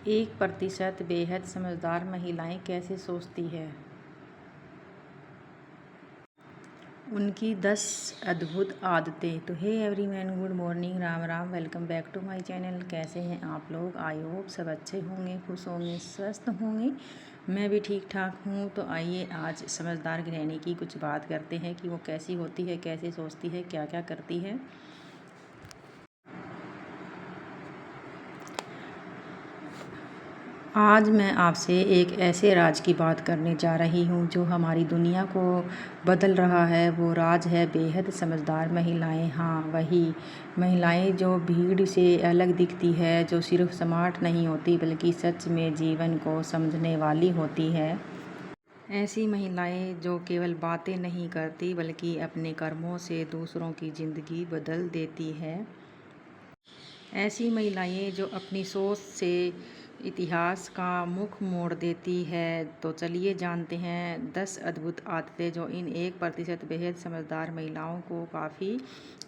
1% बेहद समझदार महिलाएं कैसे सोचती है। उनकी 10 अद्भुत आदतें। तो hey everyone, good morning, Ram Ram, welcome back to my channel. कैसे हैं आप लोग? आई होप सब अच्छे होंगे, खुश होंगे, स्वस्थ होंगे। मैं भी ठीक ठाक हूँ। तो आइए आज समझदार गृहिणी की कुछ बात करते हैं कि वो कैसी होती है, कैसे सोचती है, क्या क्या करती है। आज मैं आपसे एक ऐसे राज की बात करने जा रही हूँ जो हमारी दुनिया को बदल रहा है। वो राज है बेहद समझदार महिलाएं। हाँ, वही महिलाएं जो भीड़ से अलग दिखती है, जो सिर्फ स्मार्ट नहीं होती बल्कि सच में जीवन को समझने वाली होती है। ऐसी महिलाएं जो केवल बातें नहीं करती बल्कि अपने कर्मों से दूसरों की ज़िंदगी बदल देती है। ऐसी महिलाएं जो अपनी सोच से इतिहास का मुख मोड़ देती है। तो चलिए जानते हैं 10 अद्भुत आदतें जो इन 1% बेहद समझदार महिलाओं को काफ़ी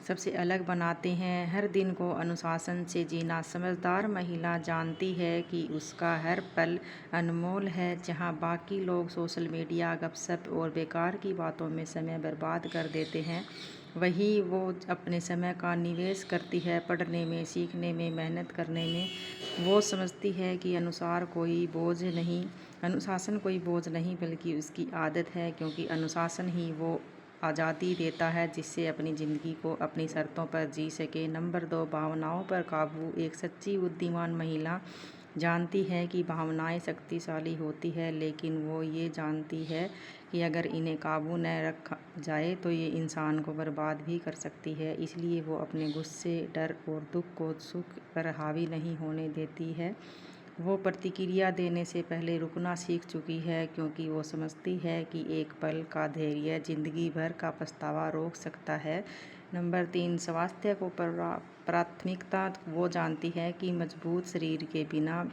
सबसे अलग बनाते हैं। हर दिन को अनुशासन से जीना। समझदार महिला जानती है कि उसका हर पल अनमोल है। जहां बाकी लोग सोशल मीडिया, गपशप और बेकार की बातों में समय बर्बाद कर देते हैं, वही वो अपने समय का निवेश करती है पढ़ने में, सीखने में, मेहनत करने में। वो समझती है कि अनुशासन कोई बोझ नहीं बल्कि उसकी आदत है, क्योंकि अनुशासन ही वो आज़ादी देता है जिससे अपनी ज़िंदगी को अपनी शर्तों पर जी सके। नंबर 2, भावनाओं पर काबू। एक सच्ची बुद्धिमान महिला जानती है कि भावनाएं शक्तिशाली होती है, लेकिन वो ये जानती है कि अगर इन्हें काबू न रखा जाए तो ये इंसान को बर्बाद भी कर सकती है। इसलिए वो अपने गुस्से, डर और दुख को सुख पर हावी नहीं होने देती है। वो प्रतिक्रिया देने से पहले रुकना सीख चुकी है, क्योंकि वो समझती है कि एक पल का धैर्य जिंदगी भर का पछतावा रोक सकता है। नंबर 3, स्वास्थ्य को प्राथमिकता। वो जानती है कि मजबूत शरीर के बिना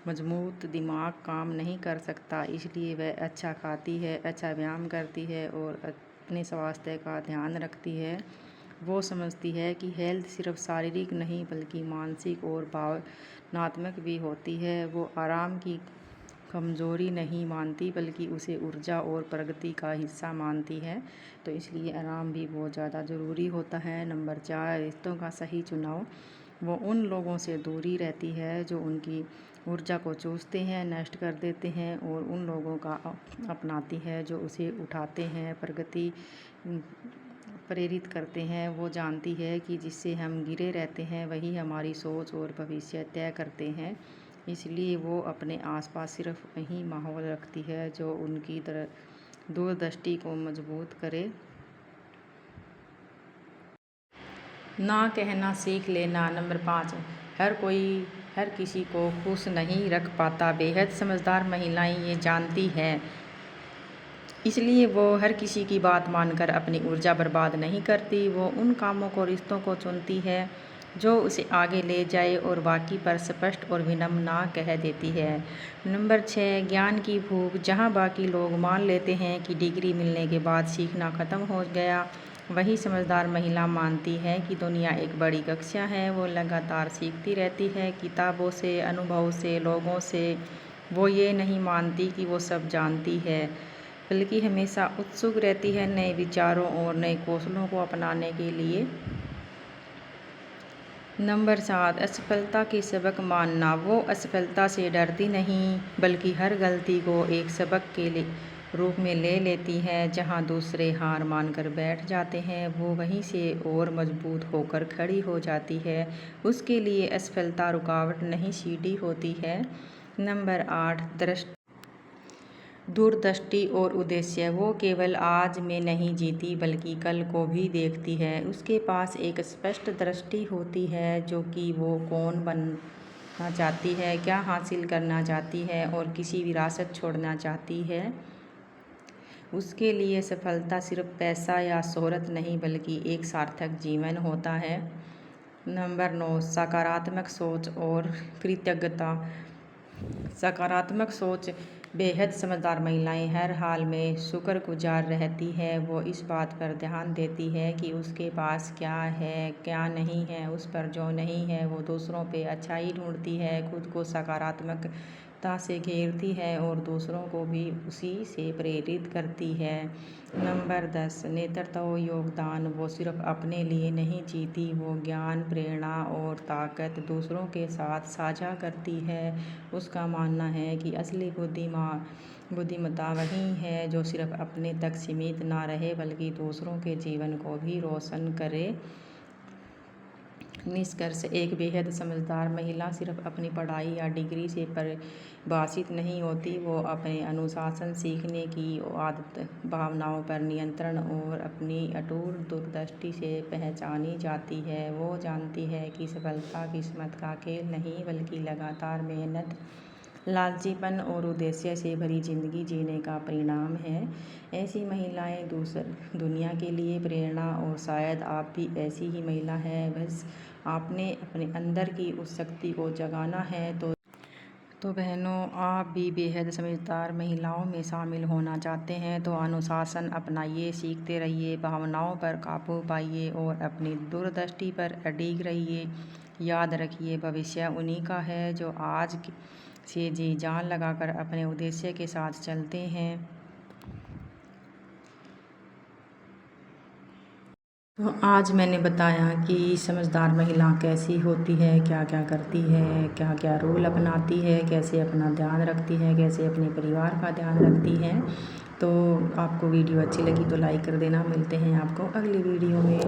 मजबूत दिमाग काम नहीं कर सकता। इसलिए वह अच्छा खाती है, अच्छा व्यायाम करती है और अपने स्वास्थ्य का ध्यान रखती है। वो समझती है कि हेल्थ सिर्फ शारीरिक नहीं बल्कि मानसिक और भावनात्मक भी होती है। वो आराम की कमज़ोरी नहीं मानती बल्कि उसे ऊर्जा और प्रगति का हिस्सा मानती है। तो इसलिए आराम भी बहुत ज़्यादा ज़रूरी होता है। नंबर 4, रिश्तों का सही चुनाव। वो उन लोगों से दूरी रहती है जो उनकी ऊर्जा को चूसते हैं, नष्ट कर देते हैं, और उन लोगों का अपनाती है जो उसे उठाते हैं, प्रगति प्रेरित करते हैं। वो जानती है कि जिससे हम घिरे रहते हैं वही हमारी सोच और भविष्य तय करते हैं। इसलिए वो अपने आसपास सिर्फ वही माहौल रखती है जो उनकी दूरदृष्टि को मजबूत करे। ना कहना सीख लेना। नंबर 5, हर किसी को खुश नहीं रख पाता। बेहद समझदार महिलाएं ये जानती है, इसलिए वो हर किसी की बात मानकर अपनी ऊर्जा बर्बाद नहीं करती। वो उन कामों को, रिश्तों को चुनती है जो उसे आगे ले जाए और बाकी पर स्पष्ट और विनम्र ना कह देती है। नंबर 6, ज्ञान की भूख। जहां बाकी लोग मान लेते हैं कि डिग्री मिलने के बाद सीखना ख़त्म हो गया, वही समझदार महिला मानती है कि दुनिया एक बड़ी कक्षा है। वो लगातार सीखती रहती है, किताबों से, अनुभव से, लोगों से। वो ये नहीं मानती कि वो सब जानती है, बल्कि हमेशा उत्सुक रहती है नए विचारों और नए कौशलों को अपनाने के लिए। नंबर 7, असफलता के सबक मानना। वो असफलता से डरती नहीं बल्कि हर गलती को एक सबक के रूप में ले लेती है। जहां दूसरे हार मानकर बैठ जाते हैं, वो वहीं से और मजबूत होकर खड़ी हो जाती है। उसके लिए असफलता रुकावट नहीं, सीढ़ी होती है। नंबर 8, दूरदृष्टि और उद्देश्य। वो केवल आज में नहीं जीती बल्कि कल को भी देखती है। उसके पास एक स्पष्ट दृष्टि होती है जो कि वो कौन बनना चाहती है, क्या हासिल करना चाहती है और किसी विरासत छोड़ना चाहती है। उसके लिए सफलता सिर्फ पैसा या शोहरत नहीं बल्कि एक सार्थक जीवन होता है। नंबर 9, सकारात्मक सोच और कृतज्ञता। सकारात्मक सोच बेहद समझदार महिलाएं हर हाल में शुक्रगुजार रहती है। वो इस बात पर ध्यान देती है कि उसके पास क्या है क्या नहीं है, उस पर जो नहीं है वो दूसरों पे अच्छाई ढूंढती है, खुद को सकारात्मकता से घेरती है और दूसरों को भी उसी से प्रेरित करती है। नंबर 10 नेतृत्व योगदान। वो सिर्फ अपने लिए नहीं जीती, वो ज्ञान, प्रेरणा और ताकत दूसरों के साथ साझा करती है। उसका मानना है कि असली बुद्धिमत्ता वही है जो सिर्फ अपने तक सीमित ना रहे बल्कि दूसरों के जीवन को भी रोशन करे। निष्कर्ष, एक बेहद समझदार महिला सिर्फ अपनी पढ़ाई या डिग्री से परिभाषित नहीं होती। वो अपने अनुशासन, सीखने की आदत, भावनाओं पर नियंत्रण और अपनी अटूट दूरदृष्टि से पहचानी जाती है। वो जानती है कि सफलता किस्मत का खेल नहीं बल्कि लगातार मेहनत, लालचीपन और उद्देश्य से भरी जिंदगी जीने का परिणाम है। ऐसी महिलाएं दुनिया के लिए प्रेरणा और शायद आप भी ऐसी ही महिला है। बस आपने अपने अंदर की उस शक्ति को जगाना है। तो बहनों, आप भी बेहद समझदार महिलाओं में शामिल होना चाहते हैं तो अनुशासन अपनाइए, सीखते रहिए, भावनाओं पर काबू पाइए और अपनी दूरदृष्टि पर अडिग रहिए। याद रखिए, भविष्य उन्हीं का है जो आज से जी जान लगाकर अपने उद्देश्य के साथ चलते हैं। तो आज मैंने बताया कि समझदार महिला कैसी होती है, क्या क्या करती है, क्या क्या रोल अपनाती है, कैसे अपना ध्यान रखती है, कैसे अपने परिवार का ध्यान रखती है। तो आपको वीडियो अच्छी लगी तो लाइक कर देना। मिलते हैं आपको अगली वीडियो में।